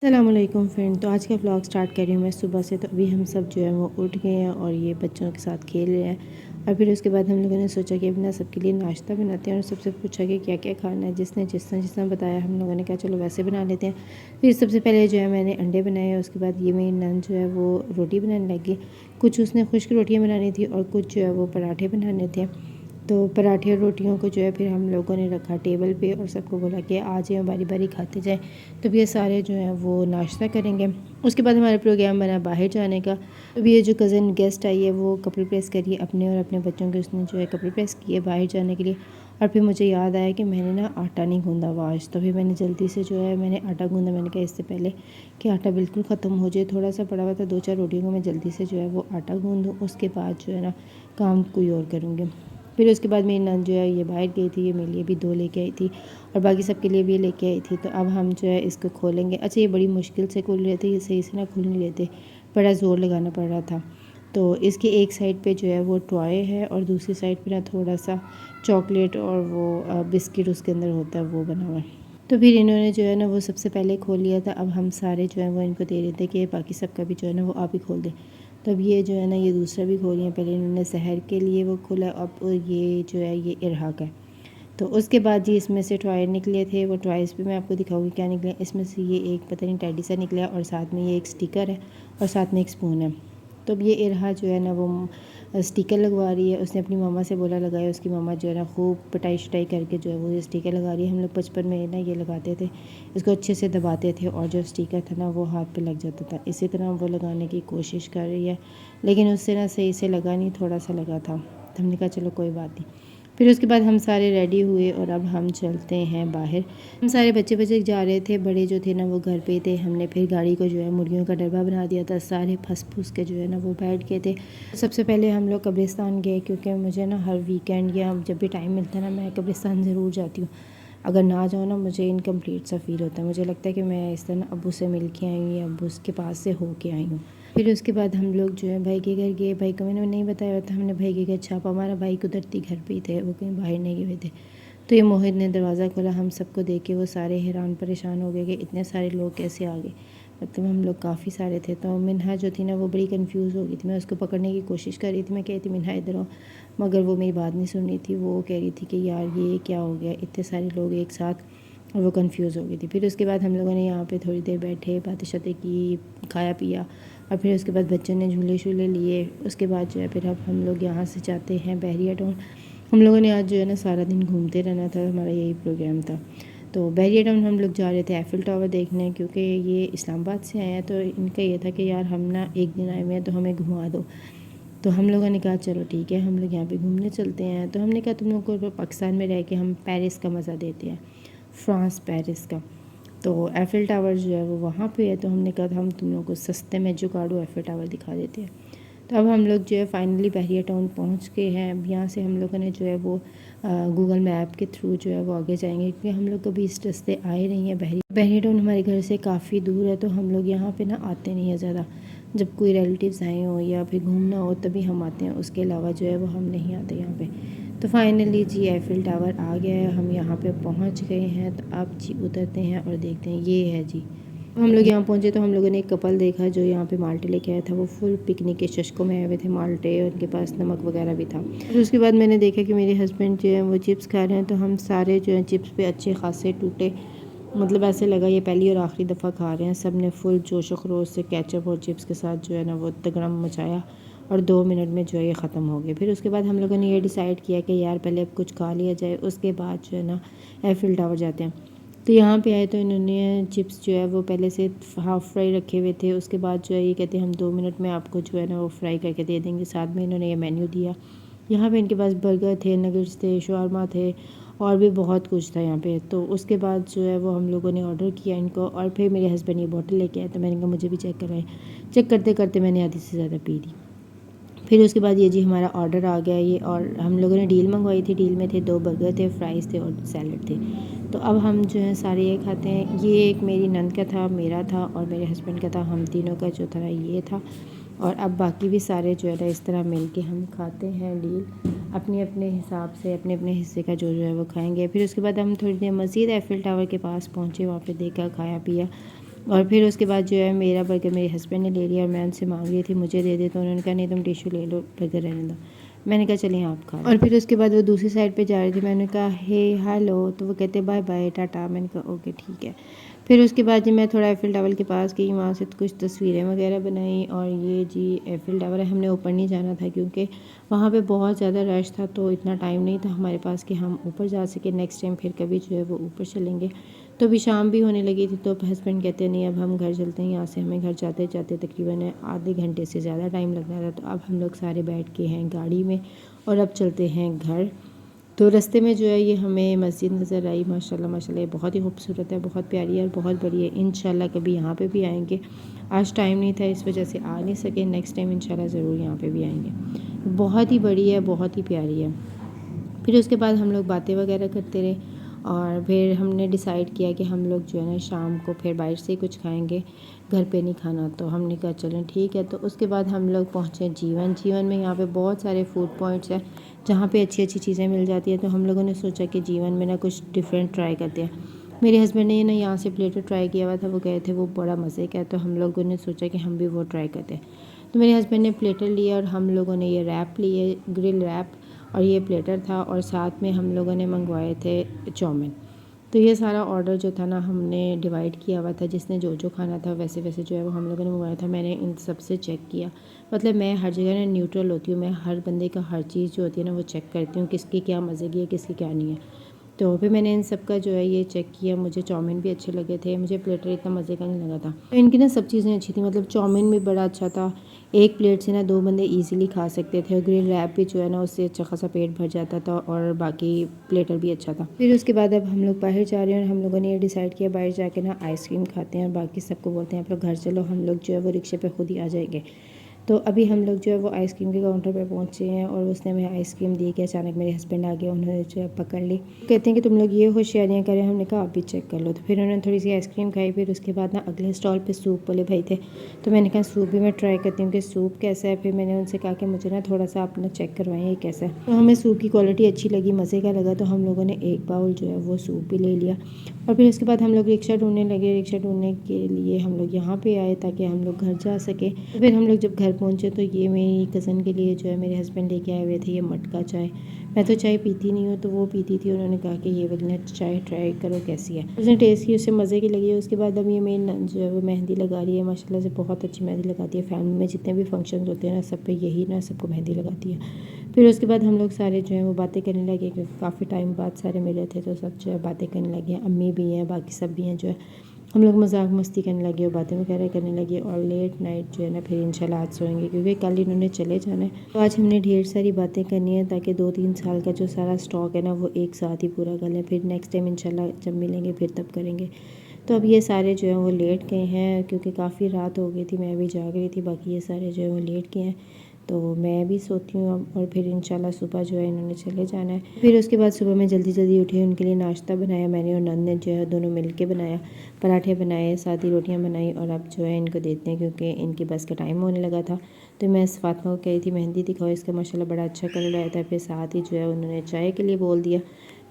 अस्सलामुअलैकुम फ्रेंड। तो आज का व्लॉग स्टार्ट कर रही हूँ मैं सुबह से। तो अभी हम सब जो है वो उठ गए हैं और ये बच्चों के साथ खेल रहे हैं। और फिर उसके बाद हम लोगों ने सोचा कि अपना सबके लिए नाश्ता बनाते हैं और सबसे पूछा कि क्या क्या खाना है। जिसने बताया हम लोगों ने कहा चलो वैसे बना लेते हैं। फिर सबसे पहले जो है मैंने अंडे बनाए। उसके बाद ये मेरी नंद जो है वो रोटी बनाने लगी। कुछ उसने खुश्क रोटियाँ बनानी थी और कुछ जो है वो पराठे बनाने थे। तो पराठे और रोटियों को जो है फिर हम लोगों ने रखा टेबल पे और सबको बोला कि आ जाए बारी बारी खाते जाएं। तो ये सारे जो हैं वो नाश्ता करेंगे। उसके बाद हमारा प्रोग्राम बना बाहर जाने का। तो ये जो कज़न गेस्ट आई है वो कपड़े प्रेस करिए अपने और अपने बच्चों के। उसने जो है कपड़े प्रेस किए बाहर जाने के लिए। और फिर मुझे याद आया कि मैंने ना आटा नहीं गूँधा हुआ आज। तो फिर मैंने जल्दी से जो है मैंने आटा गूँधा। मैंने कहा इससे पहले कि आटा बिल्कुल ख़त्म हो जाए, थोड़ा सा पड़ा हुआ था 2-4 रोटियों को, मैं जल्दी से जो है वो आटा गूँध दूँ। उसके बाद जो है ना काम कोई और करूँगी। फिर उसके बाद मेरी नंद जो है ये बाहर गई थी, ये मेरे लिए भी 2 लेके आई थी और बाकी सबके लिए भी लेके आई थी। तो अब हम जो है इसको खोलेंगे। अच्छा, ये बड़ी मुश्किल से खुल रहे थे, ये सही से ना खुल नहीं रहे थे, बड़ा ज़ोर लगाना पड़ रहा था। तो इसकी एक साइड पे जो है वो टॉय है और दूसरी साइड पे ना थोड़ा सा चॉकलेट और वो बिस्किट उसके अंदर होता है वो बना हुआ है। तो फिर इन्होंने जो है ना वो सबसे पहले खोल लिया था। अब हम सारे जो है वो इनको दे रहे थे कि बाकी सबका भी जो है ना वो आप ही खोल दें। तो अब ये जो है ना ये दूसरा भी खोल लिया। पहले इन्होंने सहर के लिए वो खोला, अब ये जो है ये इरहा का है। तो उसके बाद जी इसमें से टॉय निकले थे। वो टॉयज़ भी मैं आपको दिखाऊंगी क्या निकले। इसमें से ये एक पता नहीं टेडी सा निकला और साथ में ये एक स्टिकर है और साथ में एक स्पून है। तो अब ये इरहा जो है ना वो स्टिकर लगवा रही है। उसने अपनी मामा से बोला लगाए। उसकी मामा जो है ना खूब पिटाई शिटाई करके जो है वो ये स्टिकर लगा रही है। हम लोग बचपन में ना ये लगाते थे, इसको अच्छे से दबाते थे और जो स्टिकर था ना वो हाथ पे लग जाता था। इसी तरह वो लगाने की कोशिश कर रही है, लेकिन उससे ना सही से लगा नहीं, थोड़ा सा लगा था। तो हमने कहा चलो कोई बात नहीं। फिर उसके बाद हम सारे रेडी हुए और अब हम चलते हैं बाहर। हम सारे बच्चे बच्चे जा रहे थे, बड़े जो थे ना वो घर पे थे। हमने फिर गाड़ी को जो है मुर्गियों का डब्बा बना दिया था। सारे फंस फूस के जो है ना वो बैठ गए थे। सबसे पहले हम लोग कब्रिस्तान गए, क्योंकि मुझे ना हर वीकेंड या जब भी टाइम मिलता है ना मैं कब्रिस्तान ज़रूर जाती हूँ। अगर ना जाओ ना मुझे इनकम्प्लीट सा फील होता है। मुझे लगता है कि मैं इस तरह अब्बू से मिल के आई हूँ या अब्बू के पास से हो के आई हूँ। फिर उसके बाद हम लोग जो है भाई के घर गए। भाई को मैंने नहीं बताया था, हमने भाई के घर छापा मारा। भाई कुदरती घर पे ही थे, वो कहीं बाहर नहीं गए हुए थे। तो ये मोहित ने दरवाज़ा खोला। हम सबको देख के वो सारे हैरान परेशान हो गए कि इतने सारे लोग कैसे आ गए। मतलब हम लोग काफ़ी सारे थे। तो मिन्हा जो थी ना वो बड़ी कंफ्यूज हो गई थी। मैं उसको पकड़ने की कोशिश कर रही थी, मैं कह रही थी मिन्हा इधर आओ, मगर वो मेरी बात नहीं सुन रही थी। वो कह रही थी कि यार ये क्या हो गया, इतने सारे लोग एक साथ, और वो कंफ्यूज हो गई थी। फिर उसके बाद हम लोगों ने यहाँ पे थोड़ी देर बैठे, बातें शातें की, खाया पिया और फिर उसके बाद बच्चों ने झूले शूले लिए। उसके बाद जो है फिर अब हम लोग यहाँ से जाते हैं बहरिया टाउन। हम लोगों ने आज जो है ना सारा दिन घूमते रहना था, हमारा यही प्रोग्राम था। तो बहरिया टाउन हम लोग जा रहे थे एफ़िल टावर देखने, क्योंकि ये इस्लामाबाद से आए हैं। तो इनका ये था कि यार हम ना एक दिन आए हुए हैं तो हमें घुमा दो। तो हम लोगों ने कहा चलो ठीक है, हम लोग यहाँ पे घूमने चलते हैं। तो हमने कहा तुम लोग को पाकिस्तान में रह के हम पेरिस का मज़ा देते हैं, फ्रांस पेरिस का। तो एफ़िल टावर जो है वो वहाँ पे है। तो हमने कहा हम तुम लोगों को सस्ते में जुगाड़ू एफ़िल टावर दिखा देते हैं। तो अब हम लोग जो है फाइनली बहरिया टाउन पहुँच गए हैं। अब यहाँ से हम लोगों ने जो है वो गूगल मैप के थ्रू जो है वो आगे जाएंगे, क्योंकि हम लोग कभी इस रास्ते आए नहीं हैं। बहरिया टाउन हमारे घर से काफ़ी दूर है, तो हम लोग यहाँ पे ना आते नहीं हैं ज़्यादा। जब कोई रिलेटिव्स आए हों या फिर घूमना हो तभी हम आते हैं, उसके अलावा जो है वो हम नहीं आते यहाँ पे। तो फाइनली जी एफ़िल टावर आ गया है, हम यहाँ पे पहुँच गए हैं। तो आप जी उतरते हैं और देखते हैं, ये है जी। हम लोग यहाँ पहुँचे तो हम लोगों ने एक कपल देखा जो यहाँ पे माल्टे लेके आया था। वो फुल पिकनिक के चस्कों में आए हुए थे माल्टे, और उनके पास नमक वगैरह भी था। फिर उसके बाद मैंने देखा कि मेरे हस्बैंड जो है वो चिप्स खा रहे हैं। तो हम सारे जो है चिप्स पे अच्छे खासे टूटे, मतलब ऐसे लगा ये पहली और आखिरी दफ़ा खा रहे हैं। सब ने फुल जोश व खरोश से केचप और चिप्स के साथ जो है ना वो तगड़म मचाया और 2 मिनट में जो है ये ख़त्म हो गए। फिर उसके बाद हम लोगों ने ये डिसाइड किया कि यार पहले अब कुछ खा लिया जाए, उसके बाद जो है ना एफ़िल टावर जाते हैं। तो यहाँ पे आए तो इन्होंने चिप्स जो है वो पहले से हाफ़ फ्राई रखे हुए थे। उसके बाद जो है ये कहते हैं हम 2 मिनट में आपको जो है ना वो फ्राई करके दे देंगे। साथ में इन्होंने ये मेन्यू दिया। यहाँ पे इनके पास बर्गर थे, नगेट्स थे, शवारमा थे और भी बहुत कुछ था यहाँ पे। तो उसके बाद जो है वो हम लोगों ने ऑर्डर किया इनको, और फिर मेरे हस्बैंड ये बॉटल लेके आए। तो मैंने कहा मुझे भी चेक करवाएं। चेक करते करते मैंने आधी से ज़्यादा पी ली। फिर उसके बाद ये जी हमारा ऑर्डर आ गया ये, और हम लोगों ने डील मंगवाई थी। डील में थे 2 बर्गर थे, फ्राइज़ थे और सैलड थे। तो अब हम जो है सारे ये खाते हैं। ये एक मेरी नंद का था, मेरा था और मेरे हस्बैंड का था। हम तीनों का जो था ये था। और अब बाकी भी सारे जो है ना इस तरह मिल के हम खाते हैं डील, अपने अपने हिसाब से अपने अपने हिस्से का जो है वो खाएंगे। फिर उसके बाद हम थोड़ी देर मज़ीद एफ़िल टावर के पास पहुँचे, वहाँ पे देखा, खाया पिया और फिर उसके बाद जो है मेरा बर्गर मेरे हस्बैंड ने ले लिया और मैं उनसे मांग रही थी मुझे दे दे, तो उन्होंने कहा नहीं तुम टिशू ले लो, बर्गर रहने दो। मैंने कहा चलिए आप खाओ। और फिर उसके बाद वो दूसरी साइड पे जा रही थी, मैंने कहा हे हेलो, तो वो कहते बाय बाय टाटा। मैंने कहा ओके ठीक है। फिर उसके बाद जी मैं थोड़ा एफ़िल टावर के पास गई, वहाँ से कुछ तस्वीरें वगैरह बनाई। और ये जी एफ़िल टावर है, हमने ऊपर नहीं जाना था क्योंकि वहाँ पे बहुत ज़्यादा रश था, तो इतना टाइम नहीं था हमारे पास कि हम ऊपर जा सके। नेक्स्ट टाइम फिर कभी जो है वो ऊपर चलेंगे। तो अभी शाम भी होने लगी थी, तो हस्बैंड कहते नहीं अब हम घर चलते हैं, यहाँ से हमें घर जाते जाते तकरीबन आधे घंटे से ज़्यादा टाइम लगना था। तो अब हम लोग सारे बैठ के हैं गाड़ी में और अब चलते हैं घर। तो रास्ते में जो है ये हमें मस्जिद नज़र आई, माशाल्लाह माशाल्लाह ये बहुत ही खूबसूरत है, बहुत प्यारी है और बहुत बड़ी है। इंशाल्लाह कभी यहाँ पे भी आएंगे। आज टाइम नहीं था इस वजह से आ नहीं सके, नेक्स्ट टाइम इंशाल्लाह ज़रूर यहाँ पे भी आएंगे। बहुत ही बड़ी है, बहुत ही प्यारी है। फिर उसके बाद हम लोग बातें वगैरह करते रहे और फिर हमने डिसाइड किया कि हम लोग जो है ना शाम को फिर बाहर से ही कुछ खाएंगे, घर पे नहीं खाना। तो हमने कहा चलें ठीक है। तो उसके बाद हम लोग पहुँचे जीवन। जीवन में यहाँ पे बहुत सारे फूड पॉइंट्स हैं जहाँ पे अच्छी अच्छी चीज़ें मिल जाती हैं। तो हम लोगों ने सोचा कि जीवन में ना कुछ डिफरेंट ट्राई करते हैं। मेरे हस्बैंड ने ना यहाँ से प्लेटर ट्राई किया हुआ था, वो गए थे, वो बड़ा मज़े का है। तो हम लोगों ने सोचा कि हम भी वो ट्राई करते हैं। तो मेरे हस्बैंड ने प्लेटर लिया और हम लोगों ने ये रैप लिए, ग्रिल रैप, और ये प्लेटर था और साथ में हम लोगों ने मंगवाए थे चाउमीन। तो ये सारा ऑर्डर जो था ना हमने डिवाइड किया हुआ था, जिसने जो जो खाना था वैसे वैसे जो है वो हम लोगों ने मंगवाया था। मैंने इन सब से चेक किया, मतलब मैं हर जगह ना न्यूट्रल होती हूँ, मैं हर बंदे का हर चीज़ जो होती है ना वो चेक करती हूँ, किसकी क्या मज़े की है किसकी क्या नहीं है। तो फिर मैंने इन सब का जो है ये चेक किया, मुझे चाउमीन भी अच्छे लगे थे, मुझे प्लेटर इतना मज़े का नहीं लगा था। तो इनकी ना सब चीज़ें अच्छी थी, मतलब चाउमीन भी बड़ा अच्छा था, एक प्लेट से ना 2 बंदे ईज़िली खा सकते थे। और ग्रिल रैप भी जो है ना उससे अच्छा खासा पेट भर जाता था और बाकी प्लेटर भी अच्छा था। फिर उसके बाद अब हम लोग बाहर जा रहे हैं और हम लोगों ने ये डिसाइड किया बाहर जाके ना आइसक्रीम खाते हैं और बाकी सबको बोलते हैं आप लोग घर चलो, हम लोग जो है वो रिक्शे पे खुद ही आ जाएंगे। तो अभी हम लोग जो है वो आइसक्रीम के काउंटर पे पहुँचे हैं और उसने हमें आइसक्रीम दी कि अचानक मेरे हस्बैंड आ गए, उन्होंने जो है पकड़ ली। कहते हैं कि तुम लोग ये होशियारियाँ करें, हमने कहा आप भी चेक कर लो। तो फिर उन्होंने थोड़ी सी आइसक्रीम खाई। फिर उसके बाद ना अगले स्टॉल पे सूप वाले भाई थे, तो मैंने कहा सूप भी मैं ट्राई करती हूँ कि सूप कैसा है। फिर मैंने उनसे कहा कि मुझे ना थोड़ा सा अपना चेक करवाएं ये कैसा है। तो हमें सूप की क्वालिटी अच्छी लगी, मज़े का लगा, तो हम लोगों ने एक बाउल जो है वो सूप भी ले लिया। और फिर उसके बाद हम लोग रिक्शा ढूंढने लगे। रिक्शा ढूंढने के लिए हम लोग यहाँ पे आए ताकि हम लोग घर जा सके। तो फिर हम लोग जब घर पहुँचे तो ये मेरी कज़न के लिए जो है मेरे हस्बैंड लेके आए हुए थे ये मटका चाय। मैं तो चाय पीती नहीं हूँ, तो वो पीती थी, उन्होंने कहा कि ये वाली चाय ट्राई करो कैसी है। उसने टेस्ट की, उससे मज़े की लगी। उसके बाद अब ये मेरी नंद जो है वो मेहंदी लगा रही है, माशाल्लाह से बहुत अच्छी मेहंदी लगाती है। फैमिली में जितने भी फंक्शन होते हैं ना सब पे यही ना सबको मेहंदी लगाती है। फिर उसके बाद हम लोग सारे जो हैं वो बातें करने लगे क्योंकि काफ़ी टाइम बाद सारे मिले थे, तो सब जो है बातें करने लगे। अम्मी भी हैं, बाकी सब भी हैं, जो है हम लोग मजाक मस्ती करने लगे और बातें वगैरह करने लगे। और लेट नाइट जो है ना फिर इंशाल्लाह आज सोएंगे क्योंकि कल इन्होंने चले जाना है। तो आज हमने ढेर सारी बातें करनी है ताकि 2-3 साल का जो सारा स्टॉक है ना वो एक साथ ही पूरा कर लें। फिर नेक्स्ट टाइम इंशाल्लाह जब मिलेंगे फिर तब करेंगे। तो अब ये सारे जो हैं वो लेट गए हैं क्योंकि काफ़ी रात हो गई थी, मैं भी जाग रही थी। बाकी ये सारे जो है वो लेट गए हैं, तो मैं भी सोती हूँ अब। और फिर इंशाल्लाह सुबह जो है इन्होंने चले जाना है। फिर उसके बाद सुबह मैं जल्दी जल्दी उठी, उनके लिए नाश्ता बनाया मैंने और नंद ने जो है दोनों मिल के बनाया। पराठे बनाए, साथ ही रोटियाँ बनाई और अब जो है इनको देते हैं क्योंकि इनकी बस का टाइम होने लगा था। तो मैं फातिमा को कही थी मेहंदी दिखाओ इसका, माशाल्लाह बड़ा अच्छा कलर आया था। फिर साथ ही जो है उन्होंने चाय के लिए बोल दिया।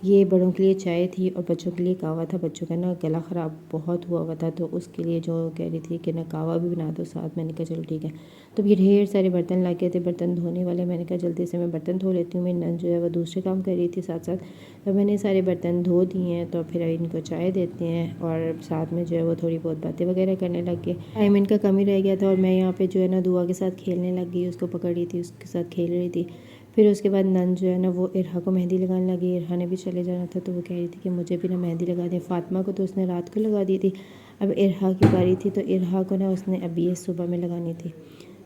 ये बड़ों के लिए चाय थी और बच्चों के लिए कहवा था। बच्चों का ना गला ख़राब बहुत हुआ हुआ था, तो उसके लिए जो कह रही थी कि ना कहवा भी बना दो साथ। मैंने कहा चलो ठीक है। तो ये ढेर सारे बर्तन ला के थे, बर्तन धोने वाले। मैंने कहा जल्दी से मैं बर्तन धो लेती हूँ। मेरी नंद जो है वो दूसरे काम कर रही थी साथ साथ। तो मैंने सारे बर्तन धो दिए हैं, तो फिर इनको चाय देते हैं और साथ में जो है वो थोड़ी बहुत बातें वगैरह करने लग गए। टाइम इनका कम ही रह गया था और मैं यहाँ पे जो है ना दुआ के साथ खेलने लग गई, उसको पकड़ रही थी, उसके साथ खेल रही थी। फिर उसके बाद नंद जो है ना वो इरहा को मेहंदी लगाने लगी। इरहा ने भी चले जाना था, तो वो कह रही थी कि मुझे भी ना मेहंदी लगा दें। फातिमा को तो उसने रात को लगा दी थी, अब इरहा की बारी थी, तो इरहा को ना उसने अभी ये सुबह में लगानी थी।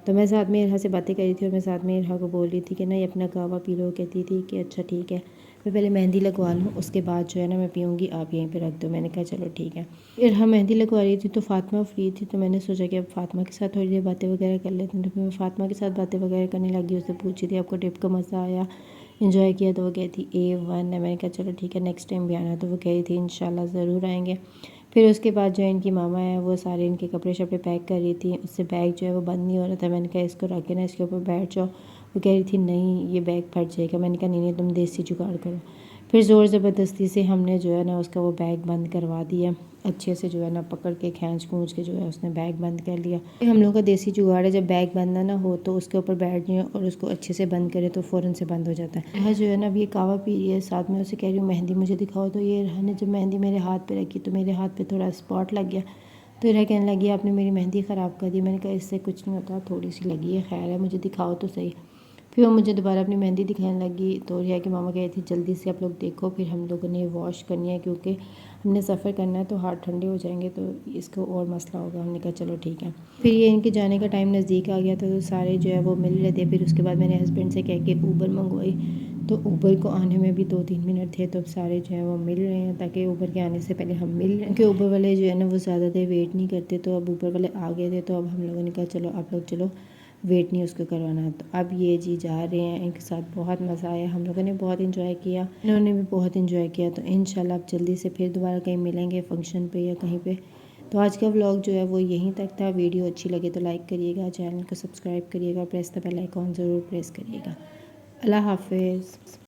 तो मैं साथ में इरहा से बातें कर रही थी और मैं साथ में इरहा को बोल रही थी कि ना ये अपना कहवा पी लो। कहती थी कि अच्छा ठीक है, मैं पहले मेहंदी लगवा लूँ, उसके बाद जो है ना मैं पीऊँगी, आप यहीं पे रख दो। मैंने कहा चलो ठीक है। इरहा मेहंदी लगवा रही थी तो फातिमा फ्री थी, तो मैंने सोचा कि अब फातिमा के साथ थोड़ी देर बातें वगैरह कर लेते हैं। तो फिर मैं फातिमा के साथ बातें वगैरह करने लगी, उससे पूछी थी आपको ट्रिप का मज़ा आया, इन्जॉय किया? तो वो कहती A1 है। मैंने कहा चलो ठीक है नेक्स्ट टाइम भी आना। तो वो कही थी इंशाल्लाह ज़रूर आएंगे। फिर उसके बाद जो है इनकी मामा है वो सारे इनके कपड़े शपड़े पैक कर रही थी, उससे बैग जो है वो बंद नहीं हो रहा था। मैंने कहा इसको रख के ना इसके ऊपर बैठ जाओ। वो कह रही थी नहीं ये बैग फट जाएगा। मैंने कहा नहीं नहीं तुम देसी जुगाड़ करो। फिर ज़ोर ज़बरदस्ती से हमने जो है ना उसका वो बैग बंद करवा दिया, अच्छे से जो है ना पकड़ के खींच खूंच के जो है उसने बैग बंद कर लिया। हम लोग का देसी जुगाड़ है, जब बैग बंद ना हो तो उसके ऊपर बैठ जाए और उसको अच्छे से बंद करे तो फ़ौरन से बंद हो जाता है। यह जो है ना अभी ये कावा पी रही है, साथ में उसे कह रही हूँ मेहंदी मुझे दिखाओ, तो ये रहने जब मेहंदी मेरे हाथ पे रखी तो मेरे हाथ पे थोड़ा स्पॉट लग गया, तो यह कहने लगी आपने मेरी मेहंदी ख़राब कर दी। मैंने कहा इससे कुछ नहीं होता, थोड़ी सी लगी है, खैर है, मुझे दिखाओ तो सही। फिर वो मुझे दोबारा अपनी मेहंदी दिखाने लगी, तो रिया की मामा कह रही थी जल्दी से आप लोग देखो, फिर हम लोगों ने वॉश करनी है क्योंकि हमने सफ़र करना है, तो हाथ ठंडे हो जाएंगे तो इसको और मसला होगा। हमने कहा चलो ठीक है। फिर ये इनके जाने का टाइम नज़दीक आ गया था, तो सारे जो है वो मिल रहे थे। फिर उसके बाद मैंने हस्बैंड से कह के ऊबर मंगवाई, तो ऊबर को आने में भी 2-3 मिनट थे, तो अब सारे जो है वो मिल रहे हैं ताकि ऊबर के आने से पहले हम मिल रहे हैं, क्योंकि ऊबर वाले जो है ना वो ज़्यादा देर वेट नहीं करते। तो अब ऊबर वाले आ गए थे, तो अब हम लोगों ने कहा चलो आप लोग चलो, वेट नहीं उसको करवाना। तो अब ये जी जा रहे हैं, इनके साथ बहुत मज़ा आया, हम लोगों ने बहुत इंजॉय किया, इन्होंने भी बहुत इंजॉय किया। तो इंशाल्लाह अब जल्दी से फिर दोबारा कहीं मिलेंगे फंक्शन पे या कहीं पे। तो आज का व्लॉग जो है वो यहीं तक था। वीडियो अच्छी लगे तो लाइक करिएगा, चैनल को सब्सक्राइब करिएगा, प्रेस द बेल आइकॉन ज़रूर प्रेस करिएगा। अल्लाह हाफिज़।